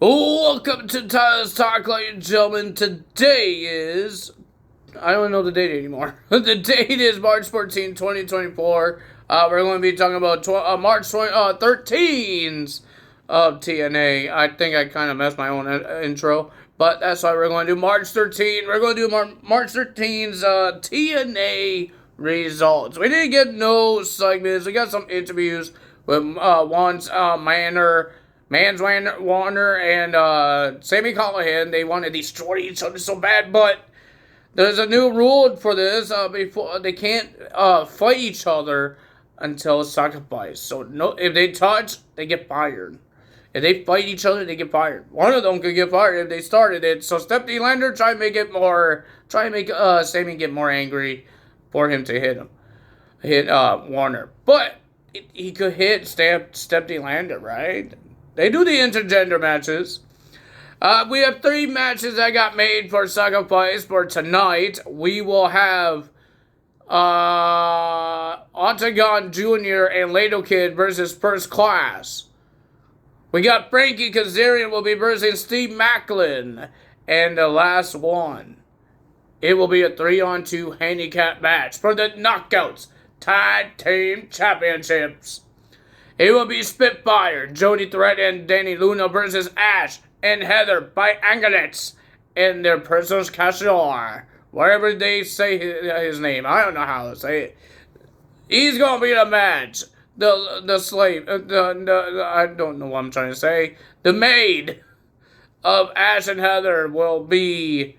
Welcome to Tyler's Talk, ladies and gentlemen. Today is... I don't know the date anymore. The date is March 14, 2024. We're going to be talking about March 13th of TNA. I think I kind of messed my own intro, but that's why we're going to do March 13th. We're going to do March 13th's TNA results. We didn't get no segments. We got some interviews with Warner and Sami Callihan. They want to destroy each other so bad, but there's a new rule for this. Before they can't fight each other until sacrifice. So no, if they touch, they get fired. If they fight each other, they get fired. One of them could get fired if they started it. So Stephanie Lander try to make Sami get more angry for him to hit Warner, but he could hit Stephanie Lander, right? They do the intergender matches. We have 3 matches that got made for Sacrifice for tonight. We will have Octagon Jr. and Lato Kid versus First Class. We got Frankie Kazarian will be versus Steve Macklin. And the last one, it will be a 3-on-2 handicap match for the Knockouts Tag Team Championships. It will be Spitfire, Jody Threat, and Danny Luna versus Ash and Heather by Angelets and their personal cashier. Wherever they say his name. I don't know how to say it. He's going to be the match. The slave. I don't know what I'm trying to say. The maid of Ash and Heather will be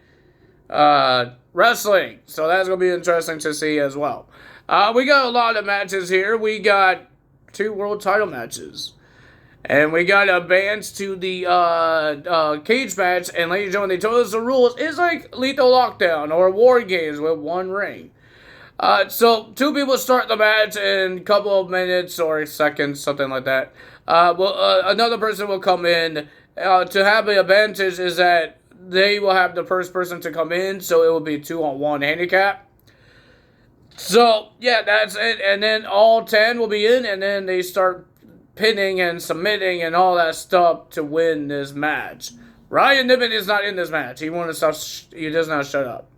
wrestling. So that's going to be interesting to see as well. We got a lot of matches here. We got 2 world title matches. And we got advance to the cage match. And ladies and gentlemen, they told us the rules. It's like Lethal Lockdown or War Games with 1 ring. So 2 people start the match in a couple of minutes or seconds, something like that. Another person will come in. To have the advantage is that they will have the first person to come in. So it will be 2-on-1 handicap. So, yeah, that's it. And then all 10 will be in, and then they start pinning and submitting and all that stuff to win this match. Ryan Niven is not in this match. He does not shut up.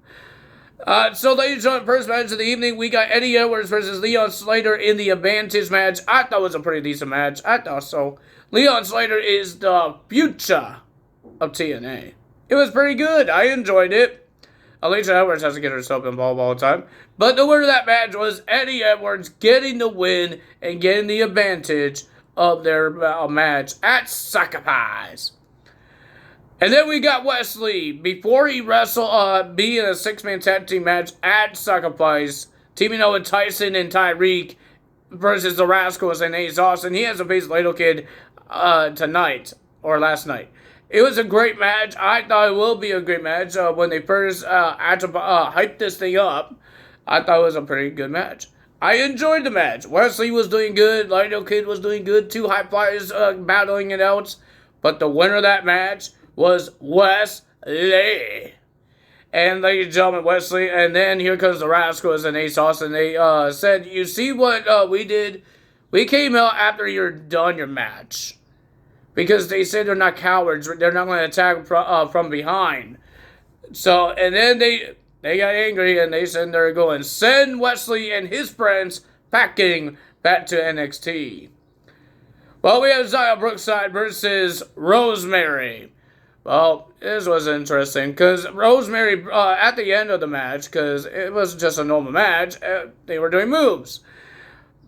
So, ladies and gentlemen, first match of the evening, we got Eddie Edwards versus Leon Slater in the advantage match. I thought it was a pretty decent match. I thought so. Leon Slater is the future of TNA. It was pretty good. I enjoyed it. Alicia Edwards has to get herself involved all the time. But the winner of that match was Eddie Edwards getting the win and getting the advantage of their match at Sacrifice. And then we got Wesley. Before he wrestled, being a 6-man tag team match at Sacrifice, teaming up with Tyson and Tyreek versus the Rascals and Ace Austin. He has to face Lato Kid tonight, or last night. It was a great match. I thought it will be a great match. When they first hyped this thing up, I thought it was a pretty good match. I enjoyed the match. Wesley was doing good. Lato Kid was doing good. 2 high flyers battling it out. But the winner of that match was Wesley. And ladies and gentlemen, Wesley. And then here comes the Rascals and Ace Austin. They said, you see what we did? We came out after you're done your match. Because they said they're not cowards. They're not going to attack from behind. So, and then they got angry and they said they're going to send Wesley and his friends packing back to NXT. Well, we have Zaya Brookside versus Rosemary. Well, this was interesting because Rosemary, at the end of the match, because it was just a normal match, they were doing moves.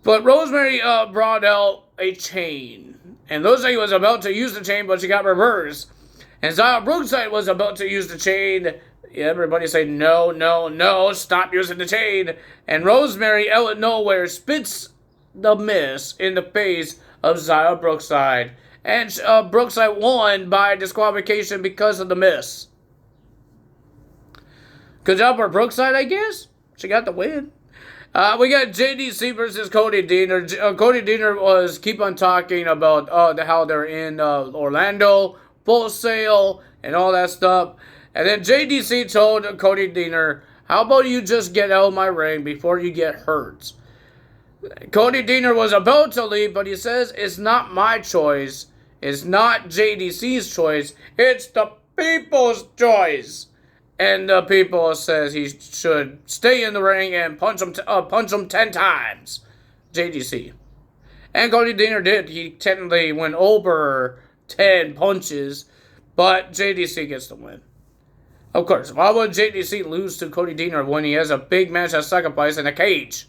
But Rosemary brought out a chain. And looks like he was about to use the chain, but she got reversed. And Zaya Brookside was about to use the chain. Everybody said, no, no, no, stop using the chain. And Rosemary, out of nowhere, spits the miss in the face of Zaya Brookside. And Brookside won by disqualification because of the miss. Good job for Brookside, I guess. She got the win. We got JDC versus Cody Deaner. Cody Deaner was keep on talking about how they're in Orlando, Full Sail, and all that stuff. And then JDC told Cody Deaner, how about you just get out of my ring before you get hurt? Cody Deaner was about to leave, but he says, it's not my choice. It's not JDC's choice. It's the people's choice. And the people says he should stay in the ring and punch him 10 times. JDC. And Cody Deaner did. He technically went over 10 punches, but JDC gets the win. Of course, why would JDC lose to Cody Deaner when he has a big match at Sacrifice in a cage?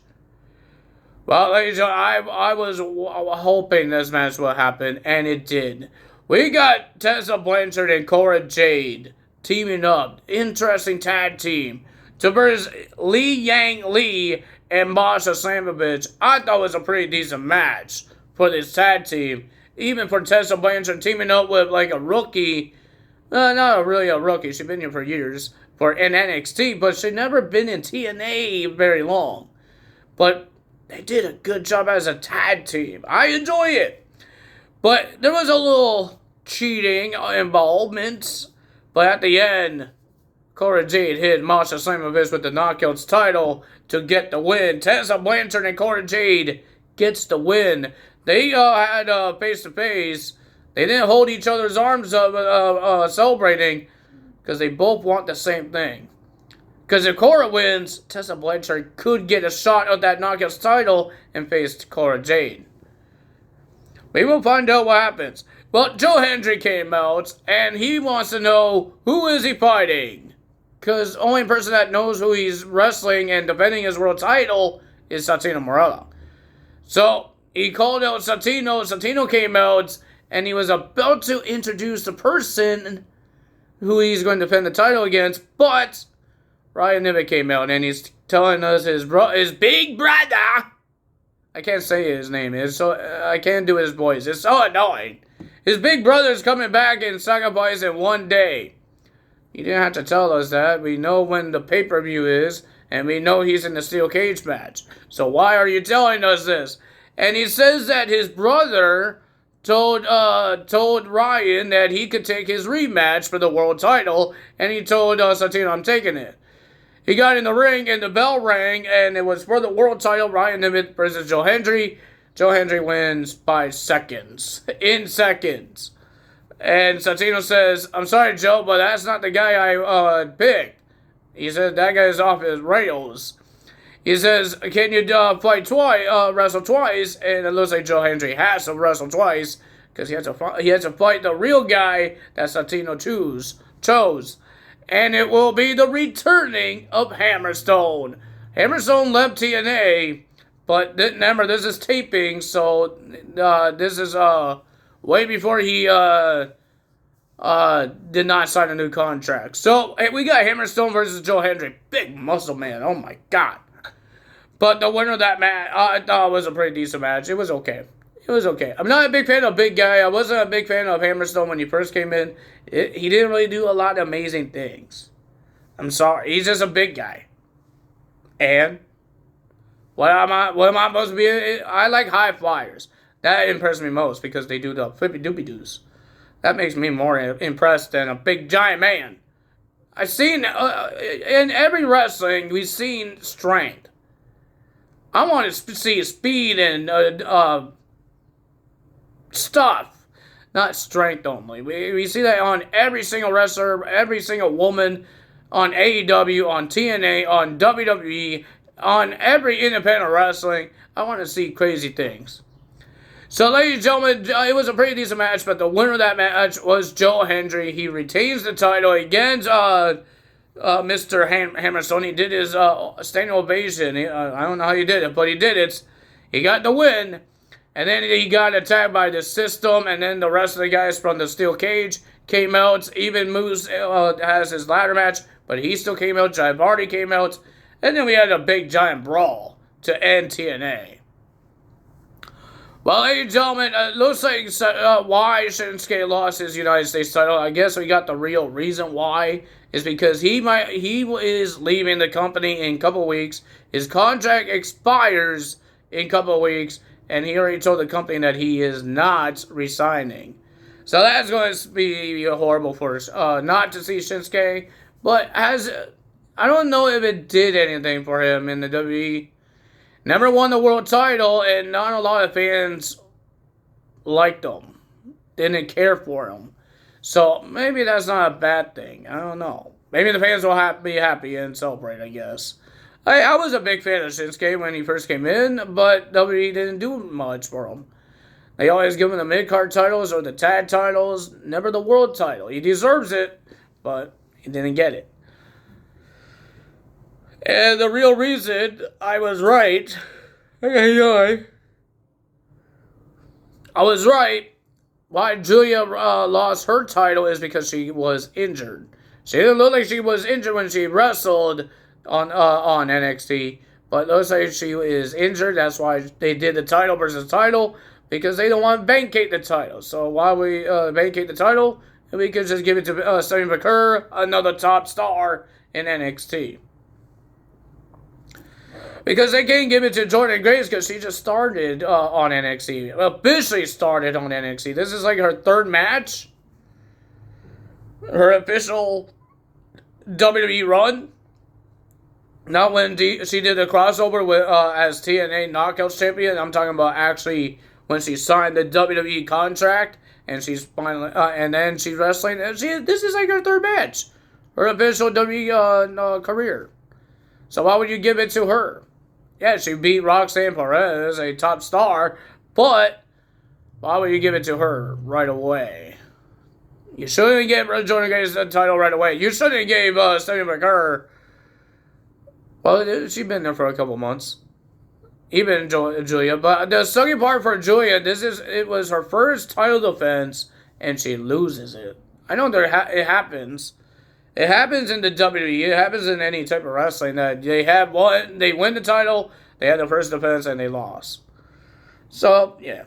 Well, ladies and gentlemen, I was hoping this match would happen, and it did. We got Tessa Blanchard and Cora Jade teaming up. Interesting tag team. To versus Li Yang Lee and Masha Slamovich. I thought it was a pretty decent match for this tag team. Even for Tessa Blanchard teaming up with like a rookie. Not really a rookie. She's been here for years in NXT, but she's never been in TNA very long. But they did a good job as a tag team. I enjoy it. But there was a little cheating involvement. But at the end, Cora Jade hit Masha Slamovich with the Knockouts title to get the win. Tessa Blanchard and Cora Jade gets the win. They had face-to-face. They didn't hold each other's arms up celebrating because they both want the same thing. Because if Cora wins, Tessa Blanchard could get a shot at that Knockouts title and face Cora Jade. We will find out what happens. Well, Joe Hendry came out, and he wants to know who is he fighting. Because the only person that knows who he's wrestling and defending his world title is Santino Marella. So, he called out Santino. Santino came out, and he was about to introduce the person who he's going to defend the title against, but Ryan Niven came out, and he's telling us his big brother. I can't say his name is, so I can't do his voice. It's so annoying. His big brother's coming back in Sacrifice in one day. He didn't have to tell us that. We know when the pay-per-view is, and we know he's in the steel cage match. So why are you telling us this? And he says that his brother told Ryan that he could take his rematch for the world title, and he told Santino, I'm taking it. He got in the ring, and the bell rang, and it was for the world title. Ryan Niven versus Joe Hendry. Joe Hendry wins by seconds. In seconds. And Santino says, I'm sorry, Joe, but that's not the guy I picked. He said, that guy's off his rails. He says, can you wrestle twice? And it looks like Joe Hendry has to wrestle twice because he has to fight the real guy that Santino chose. And it will be the returning of Hammerstone. Hammerstone left TNA, but remember, this is taping, so this is way before he did not sign a new contract. So, hey, we got Hammerstone versus Joe Hendry. Big muscle man, oh my god. But the winner of that match, I thought was a pretty decent match. It was okay. It was okay. I'm not a big fan of Big Guy. I wasn't a big fan of Hammerstone when he first came in. He didn't really do a lot of amazing things. I'm sorry. He's just a big guy. And what am I supposed to be? I like high flyers. That impressed me most because they do the flippy doopy doos. That makes me more impressed than a big giant man. I've seen in every wrestling we've seen strength. I want to see speed and stuff, not strength only. We see that on every single wrestler, every single woman, on AEW, on TNA, on WWE, on every independent wrestling. I want to see crazy things. So, ladies and gentlemen, it was a pretty decent match, but the winner of that match was Joe Hendry. He retains the title against Mr. Hammerstone. He did his standing ovation. I don't know how he did it, but he did it. He got the win. And then he got attacked by the system, and then the rest of the guys from the steel cage came out. Even Moose has his ladder match, but he still came out. Jai Barty came out. And then we had a big giant brawl to end TNA. Well, ladies and gentlemen, it looks like why Shinsuke lost his United States title. I guess we got the real reason why is because he is leaving the company in a couple of weeks. His contract expires in a couple of weeks, and he already told the company that he is not resigning. So that's going to be horrible for us not to see Shinsuke. But I don't know if it did anything for him in the WWE. Never won the world title, and not a lot of fans liked him. didn't care for him. So maybe that's not a bad thing. I don't know. Maybe the fans will be happy and celebrate, I guess. I was a big fan of Shinsuke when he first came in, but WWE didn't do much for him. They always give him the mid-card titles or the tag titles, never the world title. He deserves it, but he didn't get it. And the real reason I was right, I was right, why Julia lost her title is because she was injured. She didn't look like she was injured when she wrestled on NXT, but looks like she is injured. That's why they did the title versus title, because they don't want to vacate the title. So why we vacate the title? We could just give it to Stephanie McCurr, another top star in NXT. Because they can't give it to Jordynne Grace because she just started on NXT. Officially started on NXT. This is like her third match. Her official WWE run. Not when she did the crossover with as TNA Knockouts champion. I'm talking about actually when she signed the WWE contract and she's finally and then she's wrestling. And this is like her third match, her official WWE career. So why would you give it to her? Yeah, she beat Roxanne Perez, a top star, but why would you give it to her right away? You shouldn't give Jordynne Grace the title right away. You shouldn't give Stephanie McCurr. Well, she's been there for a couple months. Even Julia. But the sucky part for Julia, it was her first title defense, and she loses it. I know it happens. It happens in the WWE. It happens in any type of wrestling that they win the title, they had the first defense, and they lost. So, yeah.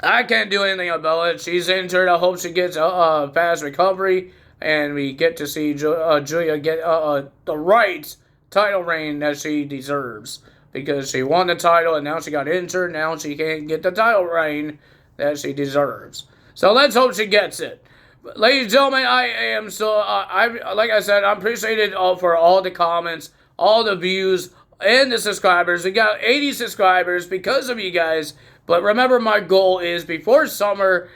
I can't do anything about it. She's injured. I hope she gets a fast recovery. And we get to see Julia get the right title reign that she deserves. Because she won the title and now she got injured. Now she can't get the title reign that she deserves. So let's hope she gets it. But, ladies and gentlemen, I am so... like I said, I'm appreciated for all the comments, all the views, and the subscribers. We got 80 subscribers because of you guys. But remember, my goal is before summer...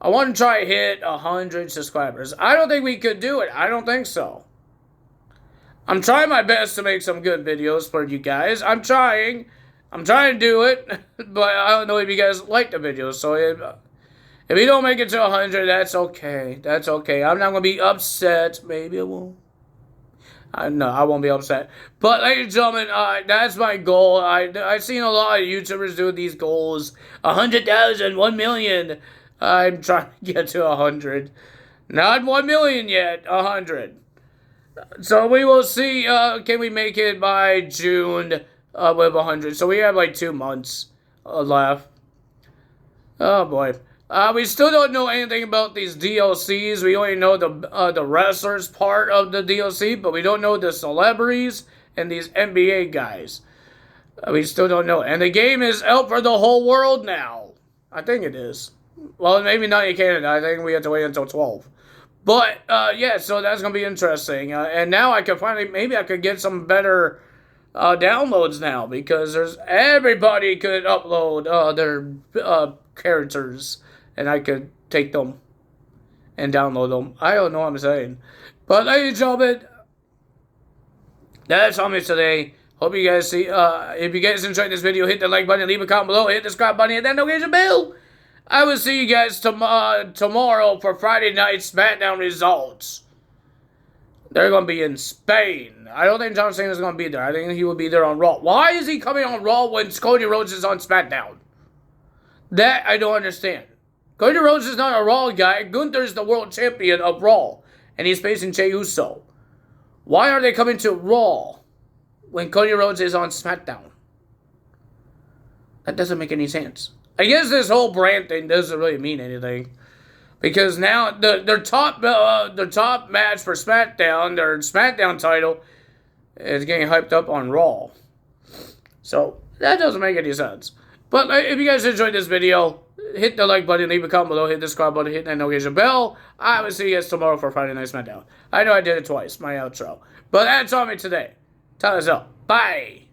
I want to try to hit 100 subscribers. I don't think we could do it. I don't think so. I'm trying my best to make some good videos for you guys. I'm trying to do it, but I don't know if you guys like the videos. So if you don't make it to 100, that's okay. That's okay. I'm not going to be upset. Maybe I won't. No, I won't be upset. But, ladies and gentlemen, that's my goal. I've seen a lot of YouTubers do these goals. 100,000, 1 million. I'm trying to get to 100. Not 1 million yet, 100. So we will see, can we make it by June with 100. So we have like 2 months left. Oh boy. We still don't know anything about these DLCs. We only know the wrestlers part of the DLC, but we don't know the celebrities and these NBA guys. We still don't know. And the game is out for the whole world now. I think it is. Well, maybe not in Canada. I think we have to wait until 12. But, yeah, so that's going to be interesting. And now I can maybe I could get some better downloads now. Because everybody could upload their characters. And I could take them and download them. I don't know what I'm saying. But, ladies and gentlemen, that's all me today. Hope you guys see. If you guys enjoyed this video, hit the like button, leave a comment below, hit the subscribe button, and then notification bell. I will see you guys tomorrow for Friday night SmackDown results. They're going to be in Spain. I don't think John Cena is going to be there. I think he will be there on Raw. Why is he coming on Raw when Cody Rhodes is on SmackDown? That I don't understand. Cody Rhodes is not a Raw guy. Gunther is the world champion of Raw. And he's facing Jey Uso. Why are they coming to Raw when Cody Rhodes is on SmackDown? That doesn't make any sense. I guess this whole brand thing doesn't really mean anything. Because now their top match for SmackDown, their SmackDown title, is getting hyped up on Raw. So that doesn't make any sense. But if you guys enjoyed this video, hit the like button, leave a comment below, hit the subscribe button, hit that notification bell. I will see you guys tomorrow for Friday Night SmackDown. I know I did it twice, my outro. But that's all me today. Time is up. Bye.